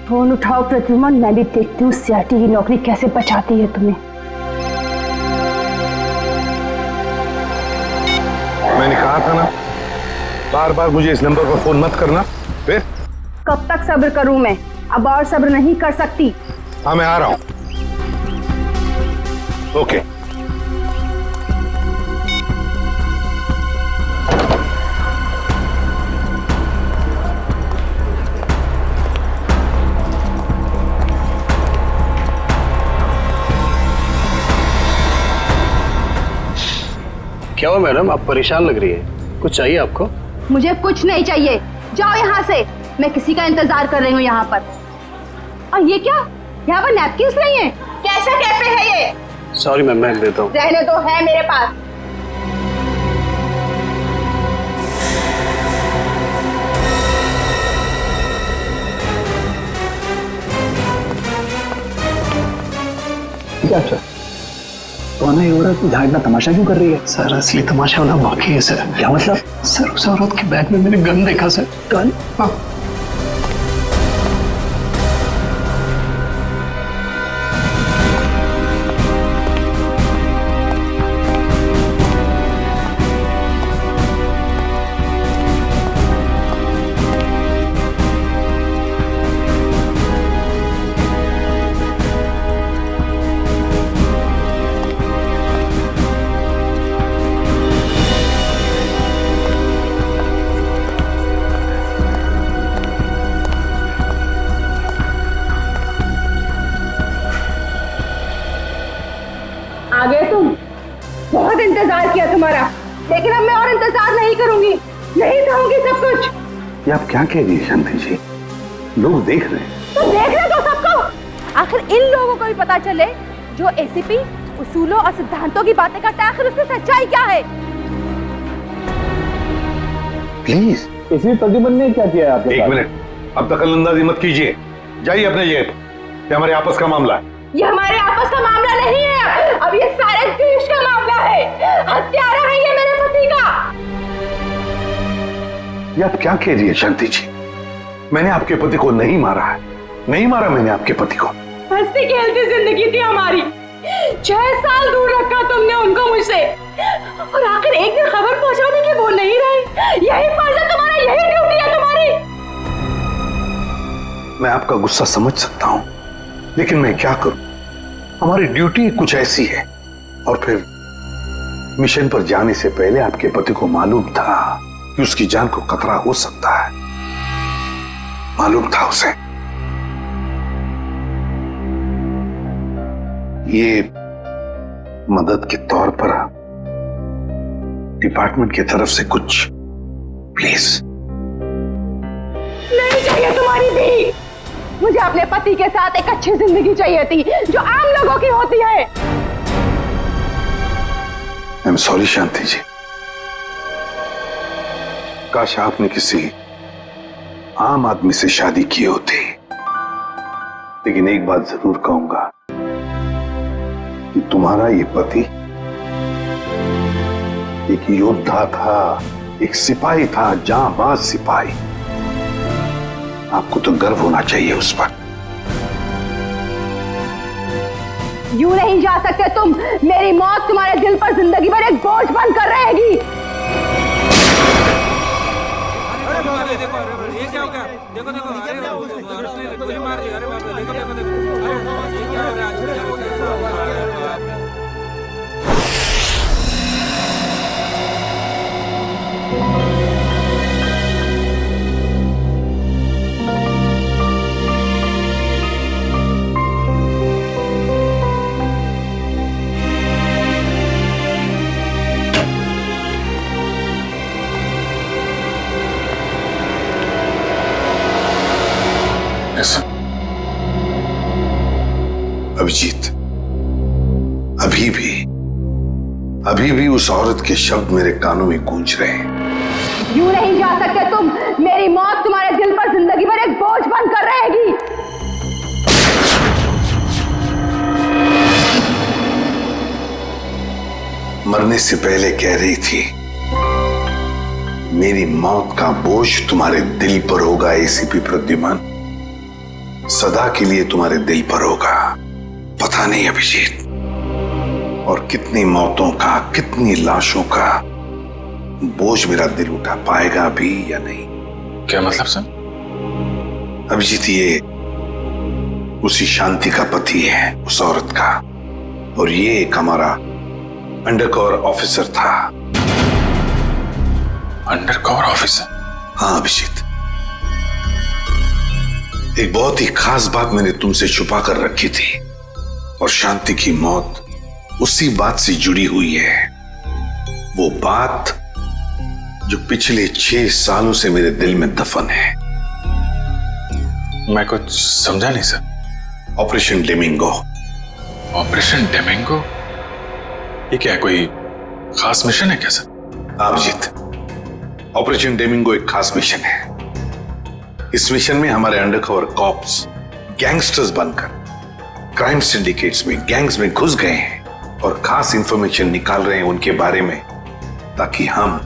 Phone उठाओ प्रद्युमन, मैं भी देखती हूँ सीआरटी की नौकरी कैसे बचाती है तुम्हें। मैंने कहा था ना, बार बार मुझे इस नंबर पर फोन मत करना। फिर कब तक सब्र करूं मैं? अब और सब्र नहीं कर सकती। हाँ, मैं आ रहा हूं। ओके। क्या हुआ मैडम, आप परेशान लग रही है? कुछ चाहिए आपको? मुझे कुछ नहीं चाहिए, जाओ यहाँ से। मैं किसी का इंतजार कर रही हूँ यहाँ पर। और ये क्या, यहाँ पर नैपकिन्स नहीं है? कैसा कैफे है ये? सॉरी मैम, मैं देता हूँ। रहने दो, है मेरे पास। क्या अच्छा कौन है ये औरत? यहाँ इतना तमाशा क्यों कर रही है? सर असली तमाशा होना बाकी है सर। क्या मतलब? सर उस औरत के बैग में मैंने गन देखा सर। गन? हाँ। आ गए तुम? बहुत इंतजार किया तुम्हारा, लेकिन अब मैं और इंतजार नहीं करूंगी, नहीं सहूंगी सब कुछ। ये आप क्या कह रही है शांति जी? लोग देख रहे हैं। तो देखने दो सबको। आखिर इन लोगों को भी पता चले जो एसीपी उसूलों और सिद्धांतों की बातें करता है, आखिर उसकी सच्चाई क्या है। प्लीज। इसी प्रद्युमन ने क्या किया आपके एक साथ? मिनट, अब दखलंदाजी मत कीजिए। जाइए अपने जेब। ये हमारे आपस का मामला है। ये हमारे आपस का मामला नहीं है, अब ये सारे देश का मामला है। हत्यारा है ये मेरे पति का। ये आप क्या कह रही है शांति जी? मैंने आपके पति को नहीं मारा है, नहीं मारा मैंने आपके पति को। हंसती खेलती जिंदगी थी हमारी, 6 साल दूर रखा तुमने उनको मुझसे, और आखिर एक दिन खबर पहुंचाने की वो नहीं रहे। यही फर्ज है तुम्हारा, यही ड्यूटी है तुम्हारी। मैं आपका गुस्सा समझ सकता हूं, लेकिन मैं क्या करूं? हमारी ड्यूटी कुछ ऐसी है। और फिर मिशन पर जाने से पहले आपके पति को मालूम था कि उसकी जान को खतरा हो सकता है। मालूम था उसे। ये मदद के तौर पर डिपार्टमेंट की तरफ से कुछ प्लीज। नहीं चाहिए तुम्हारी भी, मुझे अपने पति के साथ एक अच्छी जिंदगी चाहिए थी जो आम लोगों की होती है। आई एम सॉरी शांति जी। काश आपने किसी आम आदमी से शादी की होती, लेकिन एक बात जरूर कहूंगा कि तुम्हारा ये पति एक योद्धा था, एक सिपाही था, जांबाज सिपाही। आपको तो गर्व होना चाहिए उस पर। यूं नहीं जा सकते तुम, मेरी मौत तुम्हारे दिल पर जिंदगी भर एक बोझ बनकर रहेगी। देखो ये क्या हो गया? देखो देखो, अरे गोली मार दी। अरे बाप रे, देखो देखो देखो, अरे ये क्या हो रहा है? अभिजीत, अभी भी उस औरत के शब्द मेरे कानों में गूंज रहे हैं। यूं नहीं जा सकते तुम, मेरी मौत तुम्हारे दिल पर जिंदगी भर एक बोझ बनकर रहेगी। मरने से पहले कह रही थी, मेरी मौत का बोझ तुम्हारे दिल पर होगा एसीपी प्रद्युमन। सदा के लिए तुम्हारे दिल पर होगा। पता नहीं अभिजीत, और कितनी मौतों का, कितनी लाशों का बोझ मेरा दिल उठा पाएगा भी या नहीं। क्या मतलब सर? अभिजीत, ये उसी शांति का पति है, उस औरत का, और ये एक हमारा अंडरकवर ऑफिसर था। Undercover officer? हाँ अभिजीत, एक बहुत ही खास बात मैंने तुमसे छुपा कर रखी थी, और शांति की मौत उसी बात से जुड़ी हुई है। वो बात जो पिछले 6 सालों से मेरे दिल में दफन है। मैं कुछ समझा नहीं सर। ऑपरेशन डेमिंगो। ऑपरेशन डेमिंगो? ये क्या है, कोई खास मिशन है क्या सर? अभिजीत, ऑपरेशन डेमिंगो एक खास मिशन है। इस मिशन में हमारे अंडरकवर कॉप्स गैंगस्टर्स बनकर क्राइम सिंडिकेट्स में, गैंग्स में घुस गए हैं और खास इंफॉर्मेशन निकाल रहे हैं उनके बारे में, ताकि हम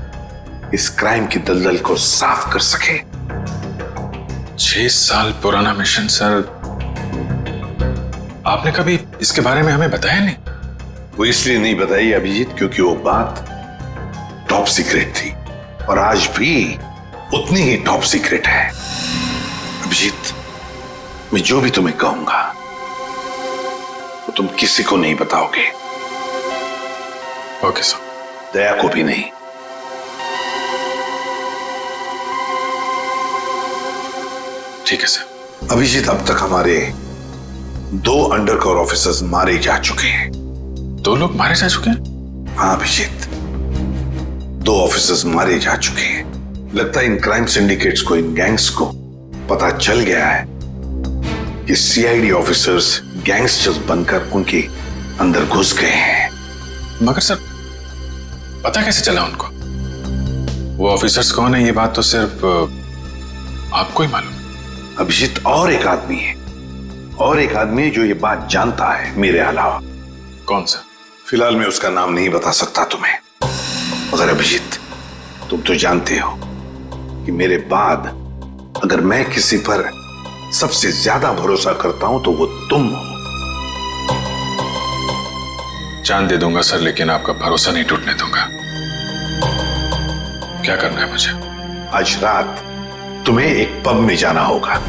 इस क्राइम की दलदल को साफ कर सके। 6 साल पुराना मिशन सर। आपने कभी इसके बारे में हमें बताया नहीं? वो इसलिए नहीं बताई अभिजीत, क्योंकि वो बात टॉप सीक्रेट थी, और आज भी उतनी ही टॉप सीक्रेट है। अभिजीत, मैं जो भी तुम्हें कहूंगा वो तुम किसी को नहीं बताओगे। Okay sir. दया को भी नहीं। ठीक है सर। अभिजीत, अब तक हमारे 2 अंडरकवर ऑफिसर्स मारे जा चुके हैं। 2 लोग मारे जा चुके हैं? हाँ अभिजीत, 2 ऑफिसर्स मारे जा चुके हैं। लगता है इन क्राइम सिंडिकेट्स को, इन गैंग्स को पता चल गया है कि सीआईडी ऑफिसर्स गैंगस्टर्स बनकर उनके अंदर घुस गए हैं। मगर सर, पता कैसे चला उनको? वो ऑफिसर्स कौन है, ये बात तो सिर्फ आपको ही मालूम है। अभिजीत, और एक आदमी है, और एक आदमी जो ये बात जानता है मेरे अलावा। कौन सा? फिलहाल मैं उसका नाम नहीं बता सकता तुम्हें, मगर अभिजीत, तुम तो जानते हो कि मेरे बाद अगर मैं किसी पर सबसे ज्यादा भरोसा करता हूं तो वो तुम हो। जान दे दूंगा सर, लेकिन आपका भरोसा नहीं टूटने दूंगा। क्या करना है मुझे? आज रात तुम्हें एक पब में जाना होगा।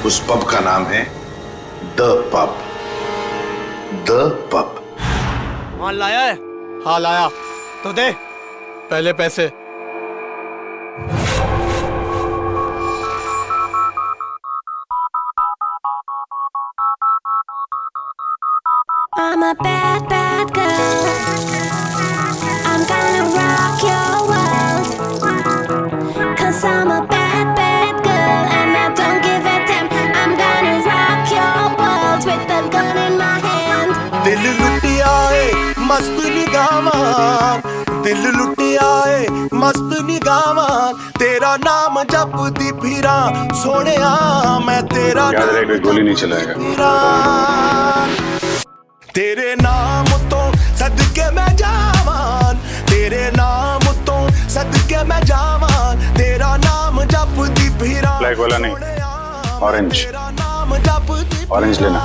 उस पब का नाम है द पब। The pub. माल लाया है? हाँ लाया। तो दे पहले पैसे। I'm a bad, bad girl. I'm gonna rock your world. 'Cause I'm a bad, bad girl and I don't give a damn. I'm gonna rock your world with a gun in my hand. दिल लुटिया है मस्त निगावान, दिल लुटिया है मस्त निगावान, तेरा नाम जपदी फिरा सोनिया, मैं तेरा याद रहे, कोई गोली नहीं चलाएगा। तेरे नाम तो सदके मैं जावान, तेरे नाम तो सदके मैं जावान, तेरा नाम जपदी फिरा। ब्लैक वाला नहीं, ऑरेंज। ऑरेंज लेना।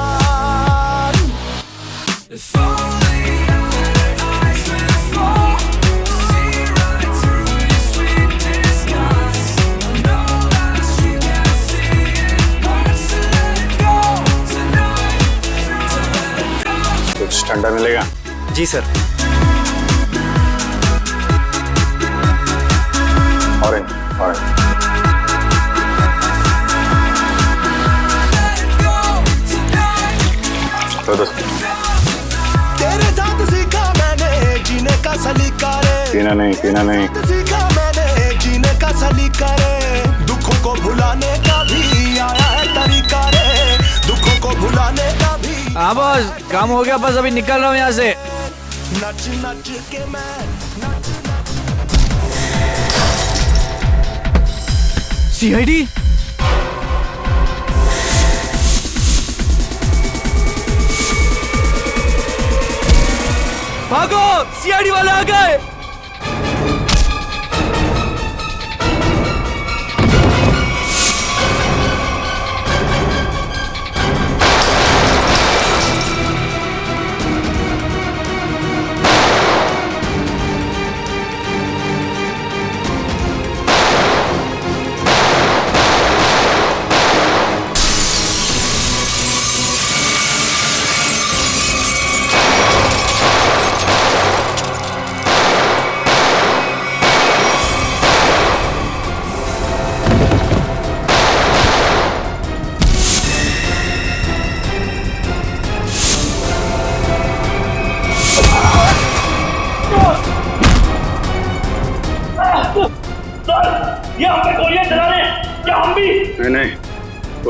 कुछ ठंडा मिलेगा? जी सर। Orange, orange. तो तेरे साथ सीखा मैंने जीने का सलीका रे, पीना नहीं, पीना नहीं। सीखा मैंने जीने का सलीका रे, दुखों को भुलाने का भी आया है तरीका रे, दुखों को भुलाने का भी। हाँ बॉस, काम हो गया, बस अभी निकल रहा हूँ यहाँ से। नच नच के मैं सीआईडी? भागो, सीआईडी वाले आ गए।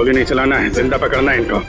गोली नहीं चलाना है, जिंदा पकड़ना है इनको।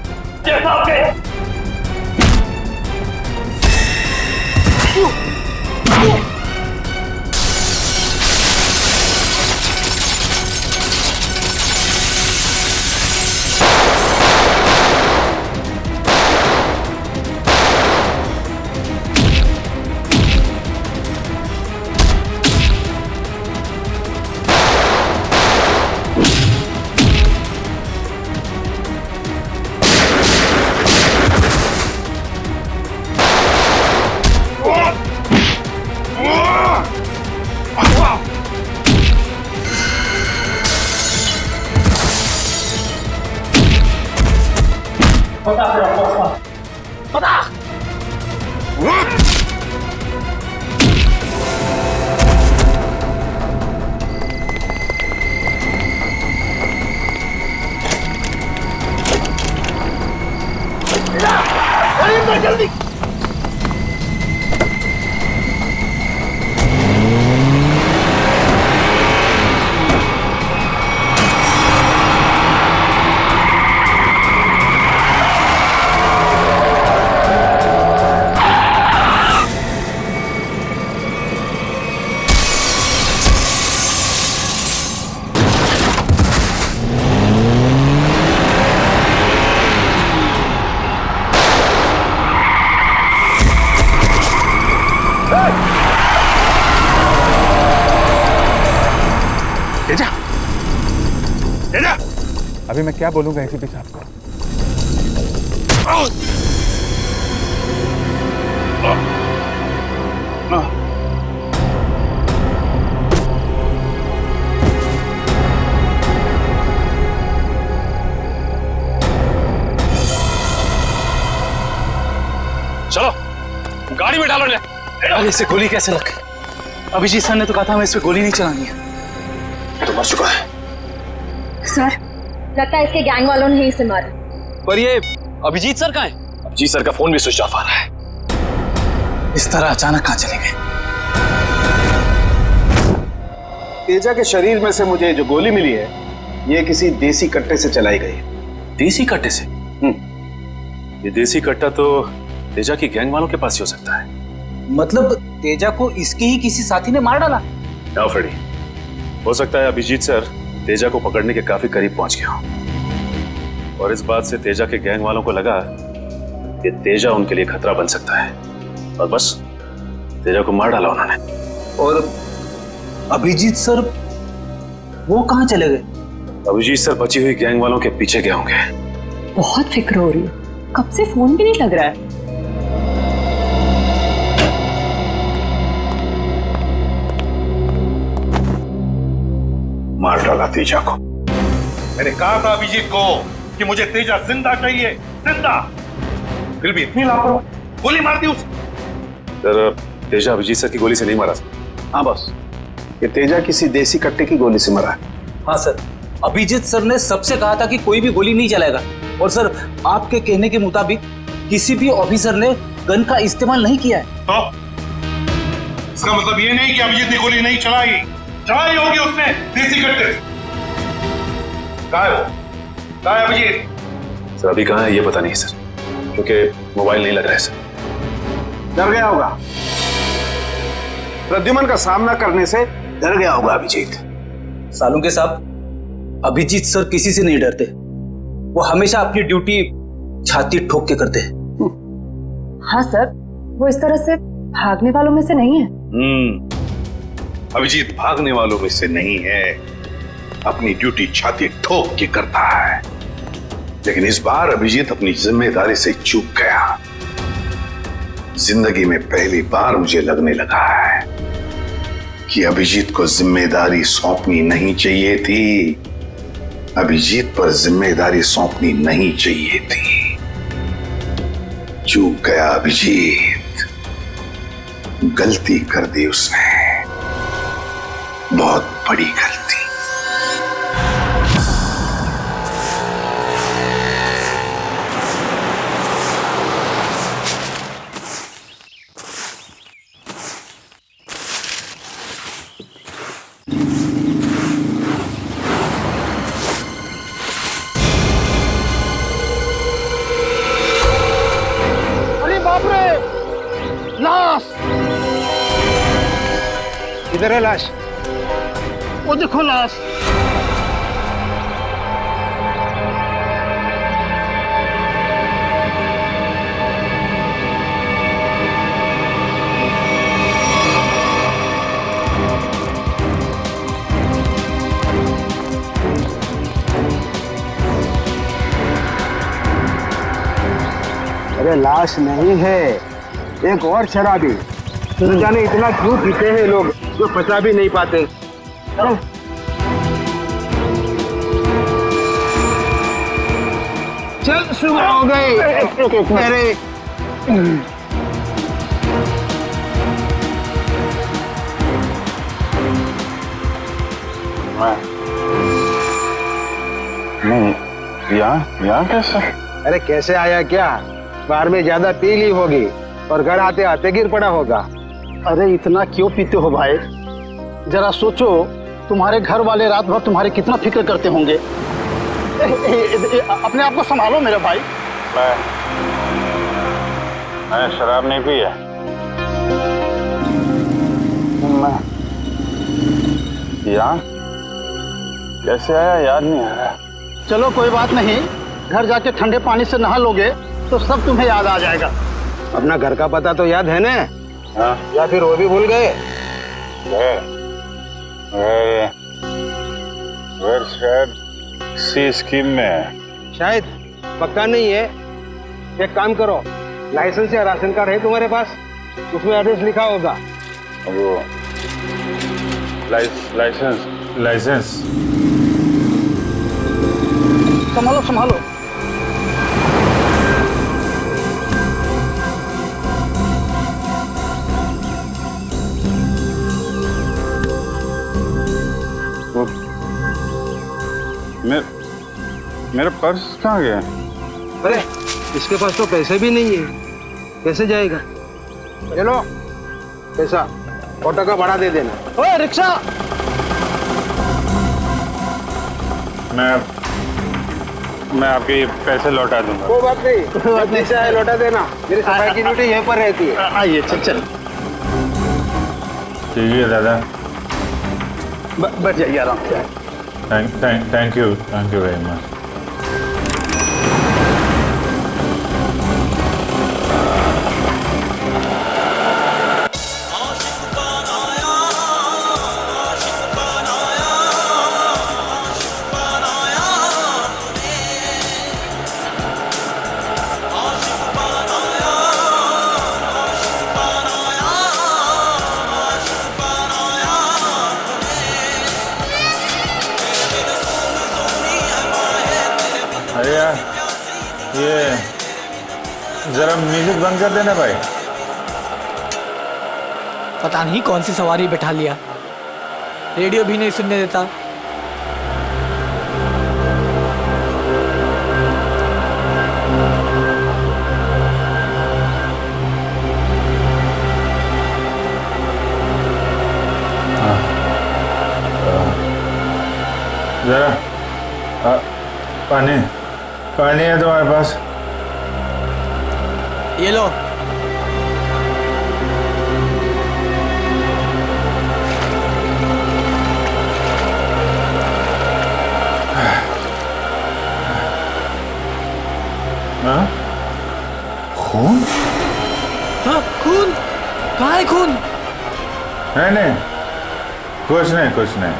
अभी मैं क्या बोलूंगा एसीपी साहब को? चलो गाड़ी में डालो ले। अरे इसे गोली कैसे लग गई? अभिजीत सर ने तो कहा था हमें इस पे गोली नहीं चलानी है। तो मर चुका है। सर, लगता है इसके गैंग वालों ने ही इसे मारा। पर ये अभिजीत सर कहाँ है? अभिजीत सर का फोन भी स्विच ऑफ आ रहा है। इस तरह अचानक कहाँ चले गए? तेजा के शरीर में से मुझे जो गोली मिली है, ये किसी देसी कट्टे से चलाई गई है। देसी कट्टे से? ये देसी कट्टा तो तेजा की गैंग वालों के पास ही हो सकता है। मतलब तेजा को इसके ही किसी साथी ने मार डाला? ना फ्रेडी, हो सकता है अभिजीत सर तेजा को पकड़ने के काफी करीब पहुंच गया हो और इस बात से तेजा के गैंग वालों को लगा कि तेजा उनके लिए खतरा बन सकता है और बस तेजा को मार डाला उन्होंने। और अभिजीत सर वो कहाँ चले गए? अभिजीत सर बची हुई गैंग वालों के पीछे गए होंगे। बहुत फिक्र हो रही है, कब से फोन भी नहीं लग रहा है। मार डाला तेजा को। मैंने कहा था अभिजीत को कि मुझे तेजा जिंदा चाहिए, जिंदा। फिर भी इतनी लापरवाही, गोली मार दी उसे। सर, तेजा अभिजीत सर की गोली से नहीं मारा। हाँ बॉस, ये तेजा किसी देसी कट्टे की गोली से मरा है। हाँ सर, अभिजीत सर ने सबसे कहा था कि कोई भी गोली नहीं चलाएगा और सर आपके कहने के मुताबिक किसी भी ऑफिसर ने गन का इस्तेमाल नहीं किया है। तो इसका मतलब ये नहीं कि अभिजीत ने गोली नहीं चलाई होगी उसने देसी कट्टे से। कहाँ है वो? कहाँ है अभिजीत? सर अभी कहाँ है ये पता नहीं सर, क्योंकि मोबाइल नहीं लग रहा है सर। डर गया होगा, प्रद्युमन का सामना करने से डर गया होगा अभिजीत। सालुंके के साहब, अभिजीत सर किसी से नहीं डरते, वो हमेशा अपनी ड्यूटी छाती ठोक के करते हैं। हाँ सर, वो इस तरह से भागने वालों में से नहीं है। अभिजीत भागने वालों में से नहीं है, अपनी ड्यूटी छाती ठोक के करता है। लेकिन इस बार अभिजीत अपनी जिम्मेदारी से चूक गया। जिंदगी में पहली बार मुझे लगने लगा है कि अभिजीत को जिम्मेदारी सौंपनी नहीं चाहिए थी। अभिजीत पर जिम्मेदारी सौंपनी नहीं चाहिए थी। चूक गया अभिजीत, गलती कर दी उसने, बहुत बड़ी गलती। किधर है लाश? वो देखो लाश। अरे लाश नहीं है, एक और शराबी। न जाने इतना क्यों पीते हैं लोग जो पचा भी नहीं पाते। चल सुबह हो गई। अरे नहीं, यहाँ कैसे? अरे कैसे आया क्या? बाहर में ज्यादा पी ली होगी और घर आते आते गिर पड़ा होगा। अरे इतना क्यों पीते हो भाई? जरा सोचो, तुम्हारे घर वाले रात भर तुम्हारे कितना फिक्र करते होंगे। अपने आप को संभालो मेरे भाई। मैंने शराब नहीं पी है। यहाँ कैसे आया याद नहीं आ रहा। चलो कोई बात नहीं, घर जाके ठंडे पानी से नहा लोगे तो सब तुम्हें याद आ जाएगा। अपना घर का पता तो याद है ना? हाँ? या फिर वो भी भूल गए? शायद सी स्कीम में है। शायद, पक्का नहीं है। एक काम करो, लाइसेंस या राशन कार्ड है तुम्हारे पास? उसमें एड्रेस लिखा होगा। वो लाइसेंस संभालो संभालो। मेरा पर्स कहाँ गया? अरे इसके पास तो पैसे भी नहीं है, कैसे जाएगा? चलो पैसा, ऑटो का भाड़ा दे देना। ओए रिक्शा! मैं आपके पैसे लौटा दूंगा। कोई बात नहीं, पैसा है लौटा देना। मेरी सफाई की ड्यूटी यहीं पर रहती है। आइए चल। ठीक है दादा, बैठ जाइए आराम से। Thank you very much. अरे यार, ये जरा म्यूजिक बंद कर देना भाई। पता नहीं कौन सी सवारी बैठा लिया, रेडियो भी नहीं सुनने देता। जरा पानी है तुम्हारे पास? ये लो। खून? हाँ खून? कहाँ है खून? नहीं, कुछ नहीं,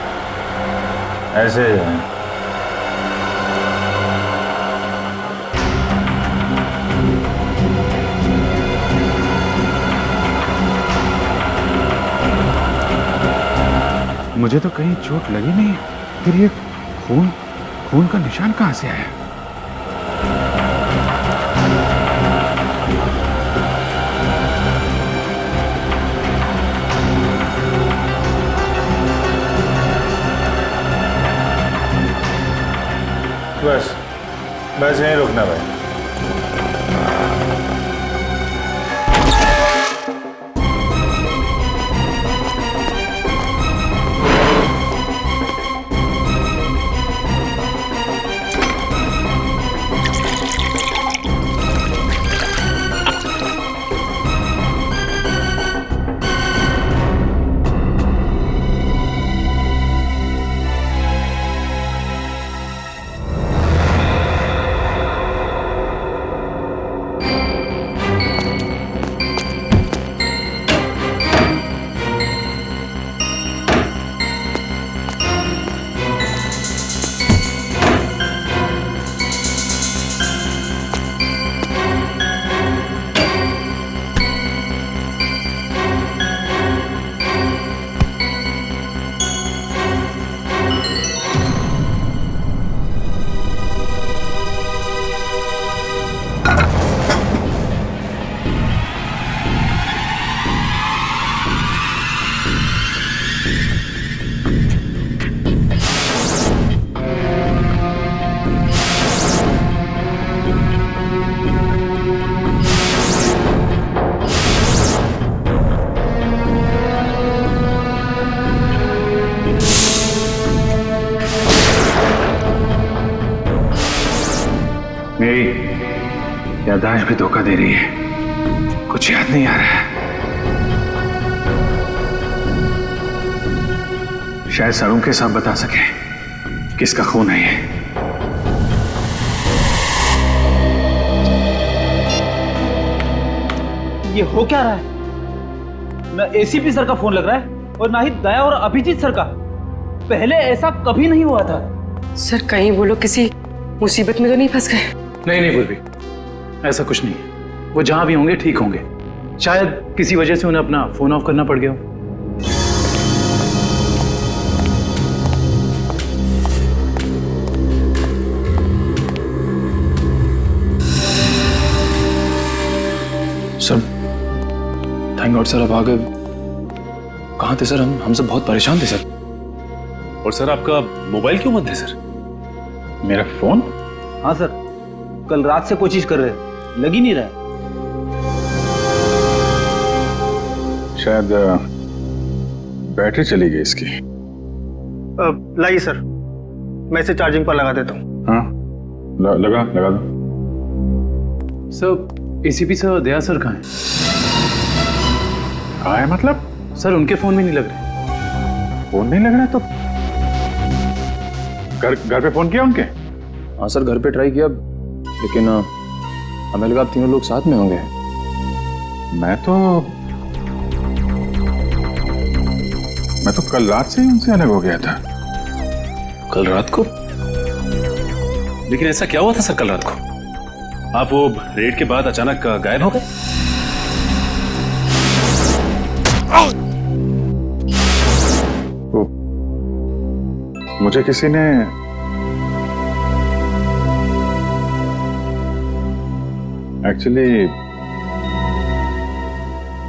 ऐसे ही है। मुझे तो कहीं चोट लगी नहीं, फिर ये खून का निशान कहाँ से आया? बस यहीं रुकना भाई। याददाश्त भी धोखा दे रही है, कुछ याद नहीं आ रहा है। शायद सरों के साथ बता सके किसका खून है ये। ये हो क्या रहा है? ना एसीपी सर का फोन लग रहा है और ना ही दया और अभिजीत सर का। पहले ऐसा कभी नहीं हुआ था। सर कहीं वो लोग किसी मुसीबत में तो नहीं फंस गए? नहीं पूर्वी, ऐसा कुछ नहीं है। वो जहां भी होंगे ठीक होंगे। शायद किसी वजह से उन्हें अपना फोन ऑफ करना पड़ गया हो। सर थैंक गॉड सर, अब आ गए। कहाँ थे सर? हम सब बहुत परेशान थे सर। और सर आपका मोबाइल क्यों बंद है सर? मेरा फोन? हाँ सर, कल रात से कोशिश कर रहे, लग ही नहीं रहा है। शायद बैटरी चली गई इसकी। लाइए सर, मैं इसे चार्जिंग पर लगा देता हूँ। हाँ लगा दो। सर एसीपी सर, दया सर कहाँ हैं? कहाँ है मतलब? सर उनके फोन में नहीं लग रहे। फोन नहीं लग रहा तो घर पे फोन किया उनके? हाँ सर, घर पे ट्राई किया, लेकिन हमें लगा आप तीनों लोग साथ में होंगे। मैं तो कल रात से ही उनसे अलग हो गया था। कल रात को? लेकिन ऐसा क्या हुआ था सर कल रात को? आप वो रेड के बाद अचानक गायब हो गए? मुझे किसी ने एक्चुअली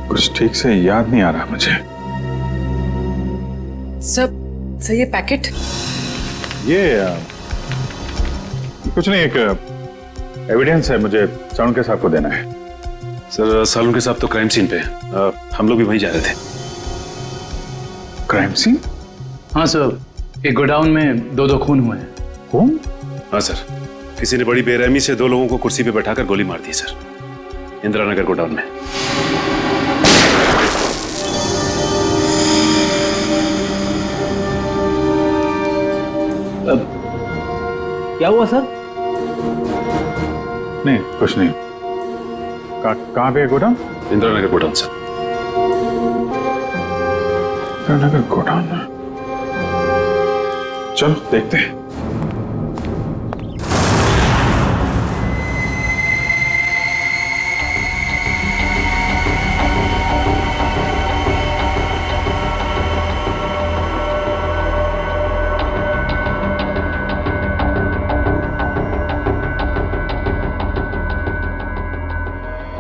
कुछ ठीक से याद नहीं आ रहा मुझे। सब सही है? पैकेट ये कुछ नहीं, एक एविडेंस है, मुझे सालुन के साहब को देना है। सर सालुन के साहब तो क्राइम सीन पे हम लोग भी वहीं जा रहे थे। Crime scene? हाँ सर, एक गोडाउन में दो खून हुए हैं। खून? हाँ सर, किसी ने बड़ी बेरहमी से 2 लोगों को कुर्सी पे बैठाकर गोली मार दी सर, इंदिरा नगर गोडाउन में। क्या हुआ सर? नहीं कुछ नहीं। कहाँ पे है godown? Indira Nagar godown sir. Indira Nagar godown में? चल देखते हैं।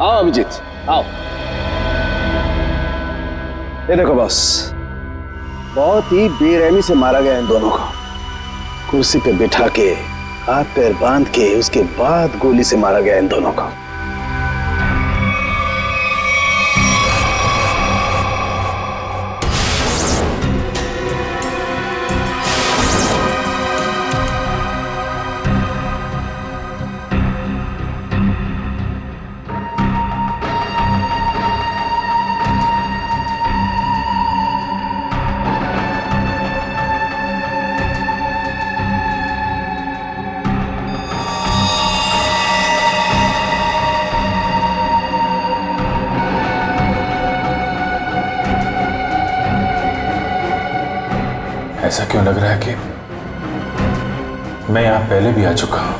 आओ अभिजीत, आओ। ये देखो बॉस, बहुत ही बेरहमी से मारा गया इन दोनों को। कुर्सी पे बिठा के, हाथ पैर बांध के, उसके बाद गोली से मारा गया इन दोनों को। ऐसा क्यों लग रहा है कि मैं यहां पहले भी आ चुका हूं?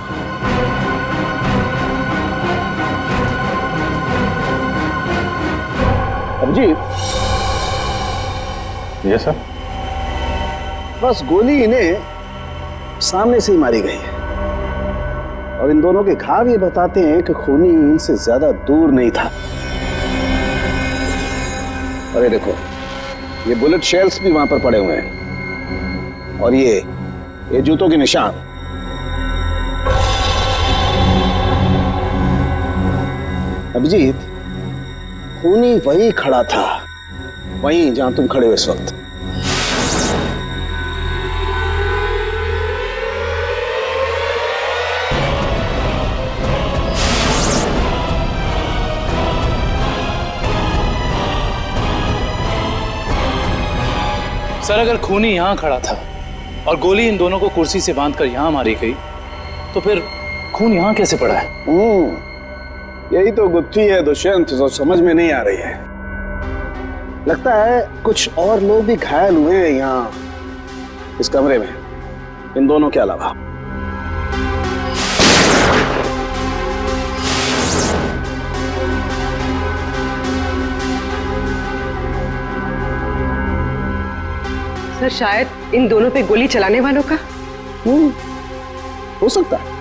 अभिजीत। ये सर? बस गोली इन्हें सामने से ही मारी गई है और इन दोनों के घाव ये बताते हैं कि खूनी इनसे ज्यादा दूर नहीं था। अरे देखो, ये बुलेट शेल्स भी वहां पर पड़े हुए हैं और ये जूतों के निशान। अभिजीत, खूनी वहीं खड़ा था, वहीं जहां तुम खड़े हो इस वक्त। सर अगर खूनी यहाँ खड़ा था और गोली इन दोनों को कुर्सी से बांधकर यहाँ मारी गई तो फिर खून यहाँ कैसे पड़ा है? यही तो गुत्थी है दुष्यंत, जो समझ में नहीं आ रही है। लगता है कुछ और लोग भी घायल हुए हैं यहाँ इस कमरे में, इन दोनों के अलावा। सर शायद इन दोनों पे गोली चलाने वालों का हो सकता है।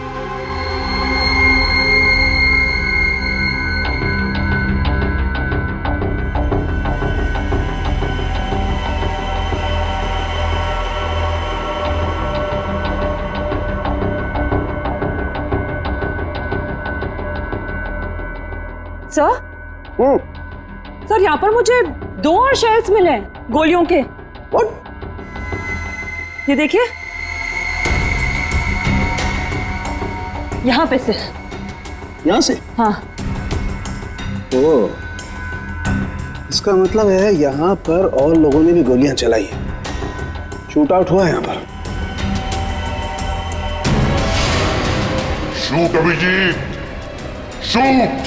सर सर यहाँ पर मुझे 2 और शेल्स मिले हैं गोलियों के। ये देखिए, यहाँ पे से। यहाँ से? हाँ। ओ, इसका मतलब है यहाँ पर और लोगों ने भी गोलियां चलाई हैं। शूट आउट हुआ है यहाँ पर। Shoot Abhijit, shoot.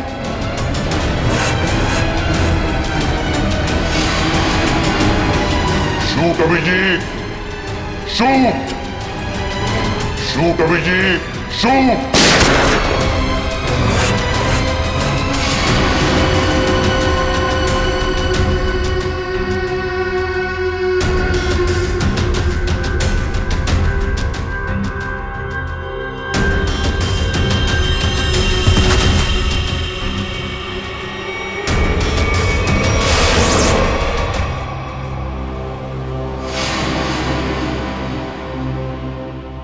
Shoot Abhijit, shoot. Shoot Abhijit, shoot.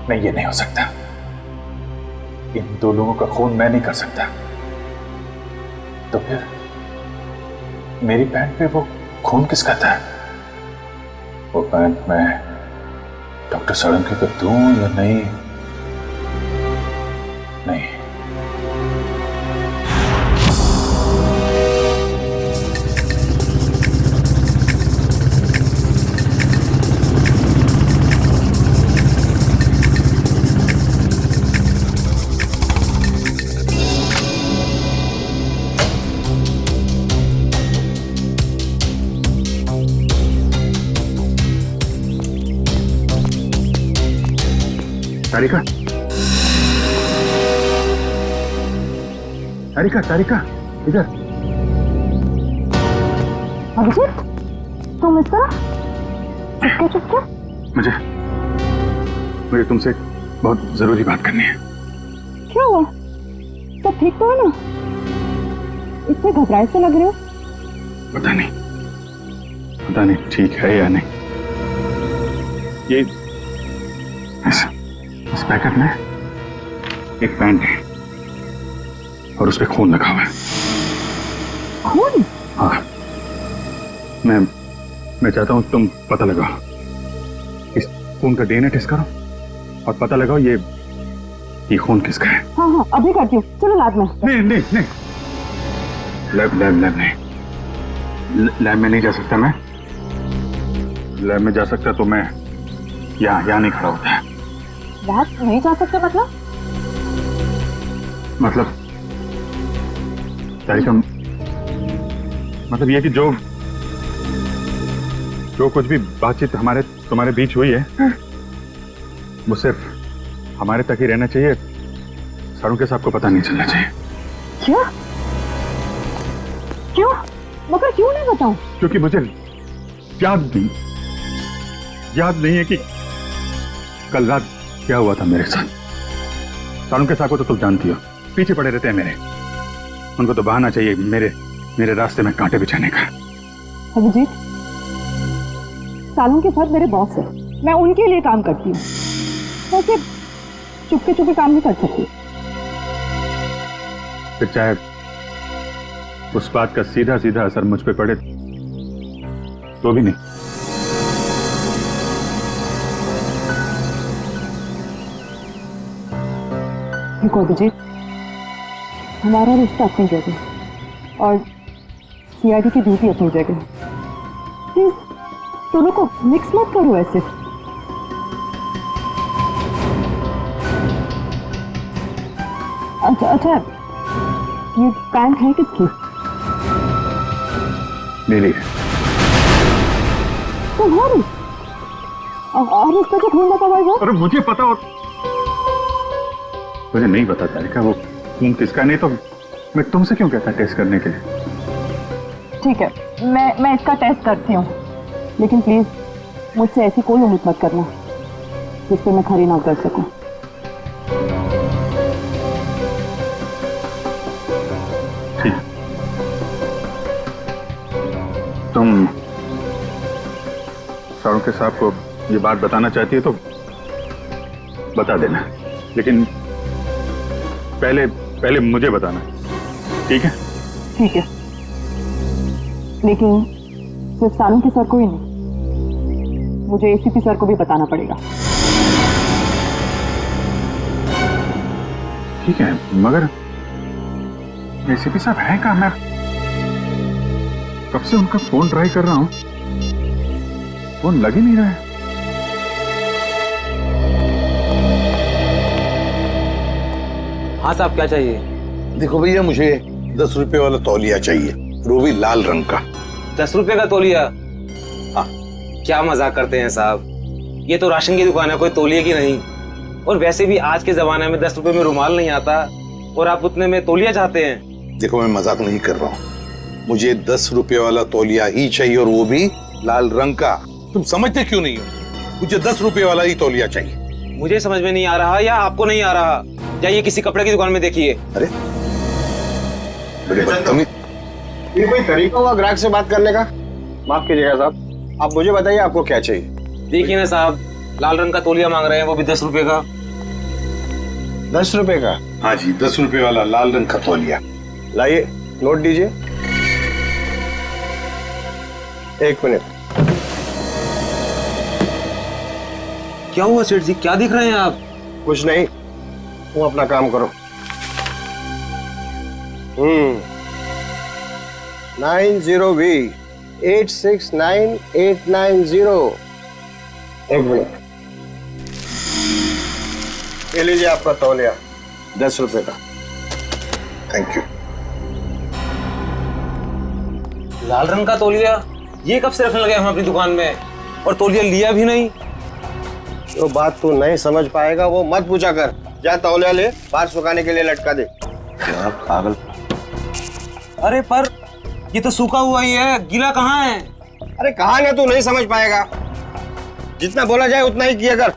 नहीं, ये नहीं हो सकता। इन 2 लोगों का खून मैं नहीं कर सकता। तो फिर मेरी पैंट पे वो खून किसका था? वो पैंट मैं डॉक्टर साळुंखे को दूं या नहीं? नहीं। तारिका, तारिका, तारिका, इधर। अभिजीत, तुम इस तरह चुपके चुपके? मुझे तुमसे बहुत जरूरी बात करनी है। क्या हुआ? सब ठीक तो है ना? इतने घबराए से लग रहे हो। पता नहीं ठीक है या नहीं। ये इस पैकेट में एक पैंट है और उस पे खून लगा हुआ है। खून? हाँ, मैं चाहता हूं तुम पता लगाओ, इस खून का डीएनए टेस्ट करो और पता लगाओ ये खून किसका है। हाँ हाँ, अभी करती हूँ। चलो लैब में। नहीं, लैब नहीं, लैब में नहीं जा सकता मैं। लैब में जा सकता तो मैं यहाँ नहीं खड़ा होता है। लैब नहीं जा सकते मतलब तारिका, मतलब ये कि जो कुछ भी बातचीत तुम्हारे बीच हुई है वो सिर्फ हमारे तक ही रहना चाहिए। साळुंखे साहब को पता नहीं चलना चाहिए। क्यों? मगर क्यों नहीं बताऊं? क्योंकि मुझे याद नहीं है कि कल रात क्या हुआ था मेरे साथ। साळुंखे साहब को तो तुम जानती हो, पीछे पड़े रहते हैं मेरे। उनको तो बहाना चाहिए मेरे रास्ते में कांटे बिछाने का। अभिजीत, साळुंखे साहब मेरे बॉस है, मैं उनके लिए काम करती हूँ। वैसे चुपके चुपके काम नहीं कर सकती। फिर चाहे उस बात का सीधा सीधा असर मुझ पे पड़े तो भी नहीं। देखो अभिजीत, हमारा रिश्ता अपनी जगह और सीआईडी की ड्यूटी अपनी जगह। प्लीज दोनों को मिक्स मत करो ऐसे। अच्छा, ये पैंट है किसकी? मेरी। तुम्हारी? और इसका जो खून लगा हुआ है? अरे मुझे पता, और मुझे नहीं पता तारिका वो खून किसका। नहीं तो मैं तुमसे क्यों कहता टेस्ट करने के लिए? ठीक है, मैं इसका टेस्ट करती हूँ, लेकिन प्लीज मुझसे ऐसी कोई उम्मीद मत करना जिस पे मैं खरी ना कर सकूं। ठीक, तुम सारुके साहब को ये बात बताना चाहती है तो बता देना, लेकिन पहले मुझे बताना, ठीक है? ठीक है, लेकिन सिर्फ सारुके सर को ही नहीं, मुझे एसीपी सर को भी बताना पड़ेगा। ठीक है, मगर एसीपी साहब हैं कहाँ? मैं कब से उनका फोन ट्राई कर रहा हूँ, फोन लग ही नहीं रहा है। हाँ साहब, क्या चाहिए? देखो भैया, मुझे 10 रुपए वाला तौलिया चाहिए, वो भी लाल रंग का। 10 रुपए का तौलिया? हाँ, क्या मजाक करते हैं साहब, ये तो राशन की दुकान है, कोई तौलिया की नहीं। और वैसे भी आज के जमाने में 10 रुपए में रुमाल नहीं आता, और आप उतने में तौलिया चाहते हैं? देखो, मैं मजाक नहीं कर रहा हूँ, मुझे 10 रुपए वाला तौलिया ही चाहिए, और वो भी लाल रंग का। तुम समझते क्यों नहीं हो? मुझे 10 रुपए वाला ही तौलिया चाहिए। मुझे समझ में नहीं आ रहा या आपको नहीं आ रहा? जाइए किसी कपड़े की दुकान में देखिए। अरे बड़े बदतमीज। ये कोई तरीका हुआ ग्राहक से बात करने का? माफ कीजिएगा साहब, आप मुझे बताइए आपको क्या चाहिए। देखिए ना साहब, लाल रंग का तौलिया मांग रहे हैं, वो भी 10 रुपए का। 10 रुपए का? हाँ जी, 10 रुपए वाला लाल रंग का तौलिया। लाइए, नोट दीजिए। 1 मिनट। क्या हुआ सेठ जी, क्या देख रहे हैं आप? कुछ नहीं, तुम अपना काम करो। 90V 869890। 1 मिनट, ये लीजिए आपका तौलिया, 10 रुपए का। Thank you. लाल रंग का तौलिया? ये कब से रखने लगे हम अपनी दुकान में, और तौलिया लिया भी नहीं? जो बात तू नहीं समझ पाएगा वो मत पूछा कर। जा तौलिया ले, बाहर सुखाने के लिए लटका दे। पागल। अरे पर ये तो सूखा हुआ ही है, गीला कहाँ है? अरे कहाँ ना, तू नहीं समझ पाएगा। जितना बोला जाए उतना ही किया कर।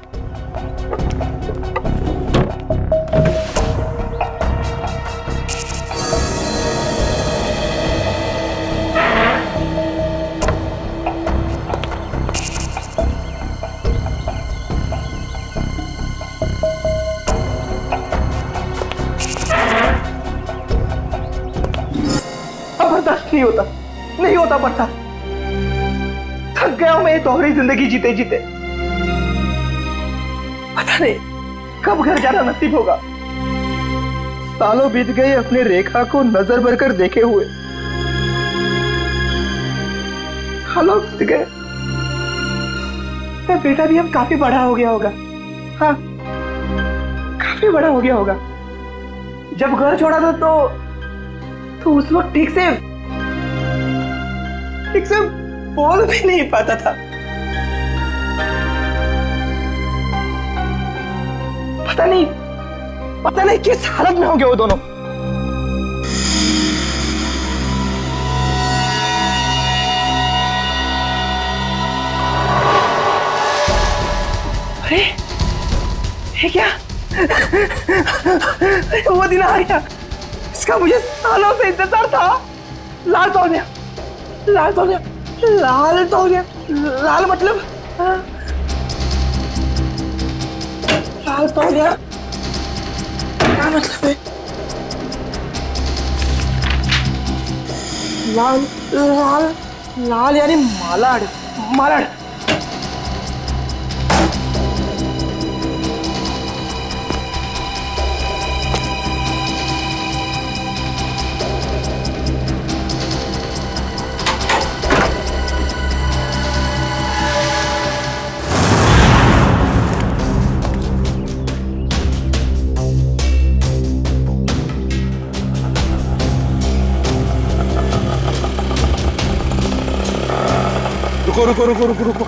नहीं होता पड़ता। थक गया हूं मैं ये दोहरी जिंदगी जीते जीते। पता नहीं कब घर जाना नसीब होगा। सालों बीत गए अपने रेखा को नजर भर कर देखे हुए। सालों बीत गए, मेरा बेटा भी अब काफी बड़ा हो गया होगा। हाँ, काफी बड़ा हो गया होगा। जब घर छोड़ा था तो उस वक्त ठीक से बोल भी नहीं पाता था। पता नहीं किस हालत में होंगे वो दोनों। अरे ये क्या? वो दिन आ गया, इसका मुझे सालों से इंतजार था। लाल तौलिया, लाल तौलिया, लाल तौलिया, लाल मतलब लाल तौलिया क्या मतलब है? लाल लाल लाल यानी मालाड, मालाड। रुको रुको रुको रुको रुको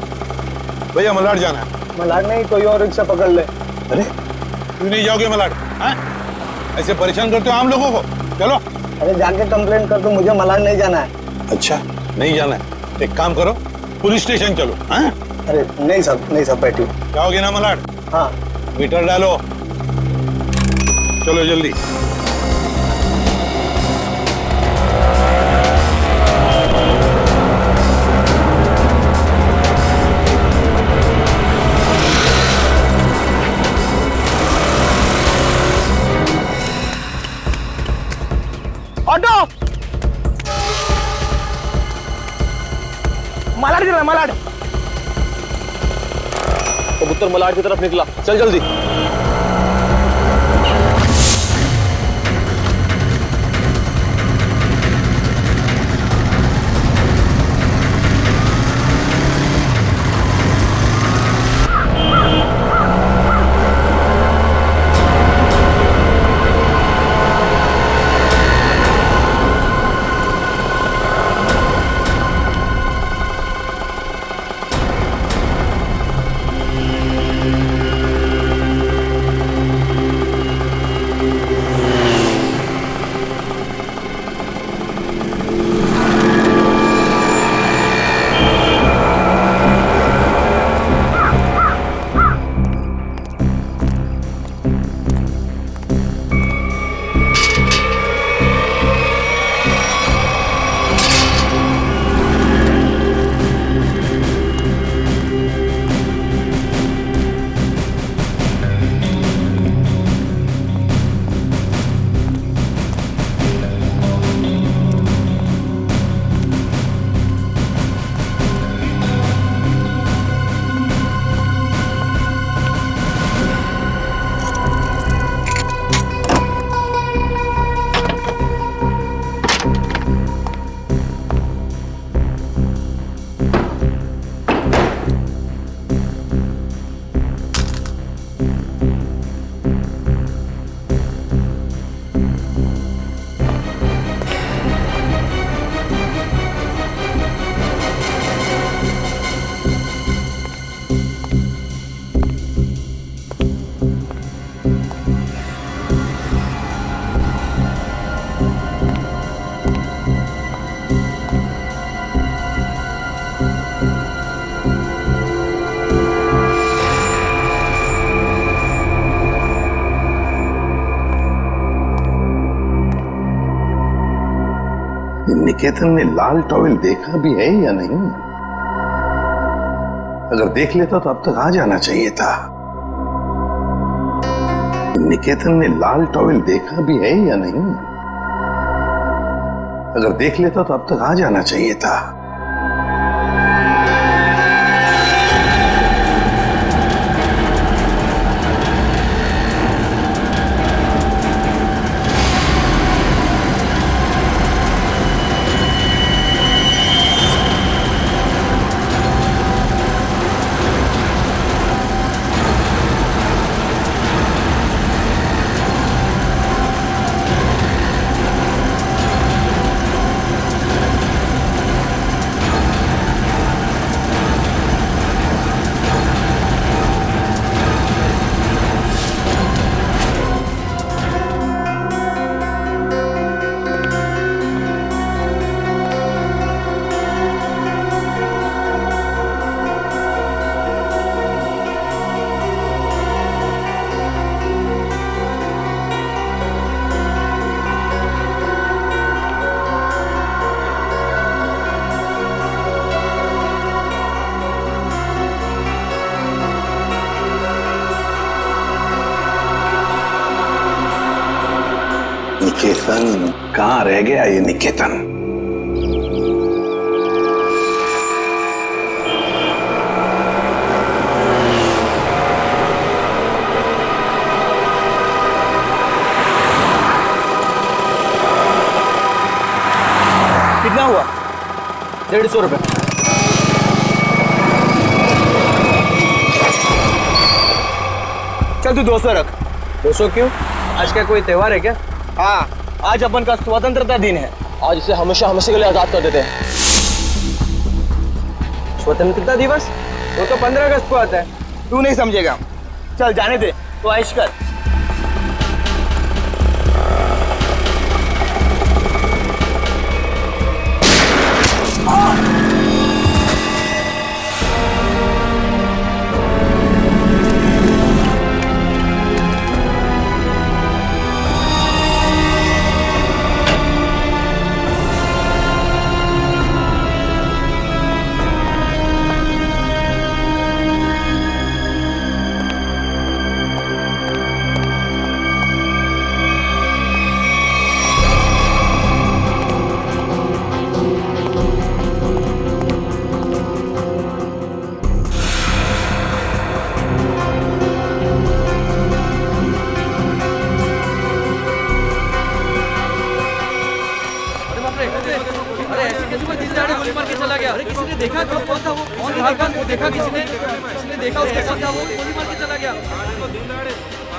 भैया मलाड जाना है। मलाड नहीं, कोई और रिक्शा पकड़ ले। अरे क्यों नहीं जाओगे मलाड? हाँ? ऐसे परेशान करते हो आम लोगों को। चलो। अरे जाके कंप्लेंट कर दो, मुझे मलाड नहीं जाना है। अच्छा नहीं जाना है, एक काम करो पुलिस स्टेशन चलो। हाँ? अरे नहीं सब बैठी। जाओगे ना मलाड? हाँ। मीटर डालो, चलो जल्दी। ऑटो मलाड गिर रहा, मलाड। कबूतर मलाड की तरफ निकला, चल जल्दी। निकेतन ने लाल टॉवेल देखा भी है या नहीं? अगर देख लेता तो अब तक आ जाना चाहिए था। निकेतन ने लाल टॉवेल देखा भी है या नहीं? अगर देख लेता तो अब तक आ जाना चाहिए था। निकेतन कहाँ रह गया ये निकेतन? कितना हुआ? 150 रुपए। चल तू 200 रख। 200 क्यों? आज का कोई त्योहार है क्या? हाँ, आज अपन का स्वतंत्रता दिन है। आज इसे हमेशा हमेशा के लिए आजाद कर देते हैं। स्वतंत्रता दिवस वो तो 15 अगस्त को आता है। तू नहीं समझेगा, चल जाने दे, तो ऐश कर।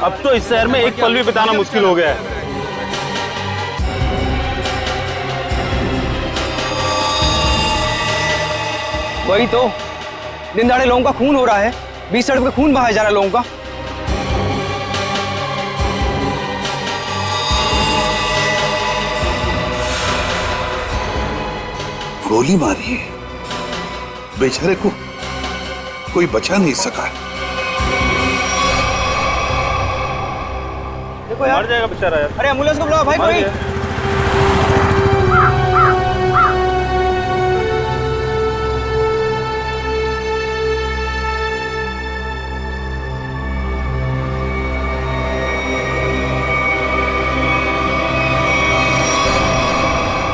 अब तो इस शहर में एक पल भी बिताना मुश्किल हो गया है। वही तो, दिन दहाड़े लोगों का खून हो रहा है, 20 सड़क पे खून बहाया जा रहा है लोगों का। गोली मारी है, बेचारे को कोई बचा नहीं सका। देखो यार, मर जाएगा बेचारा यार। अरे एम्बुलेंस को बुलाओ भाई कोई।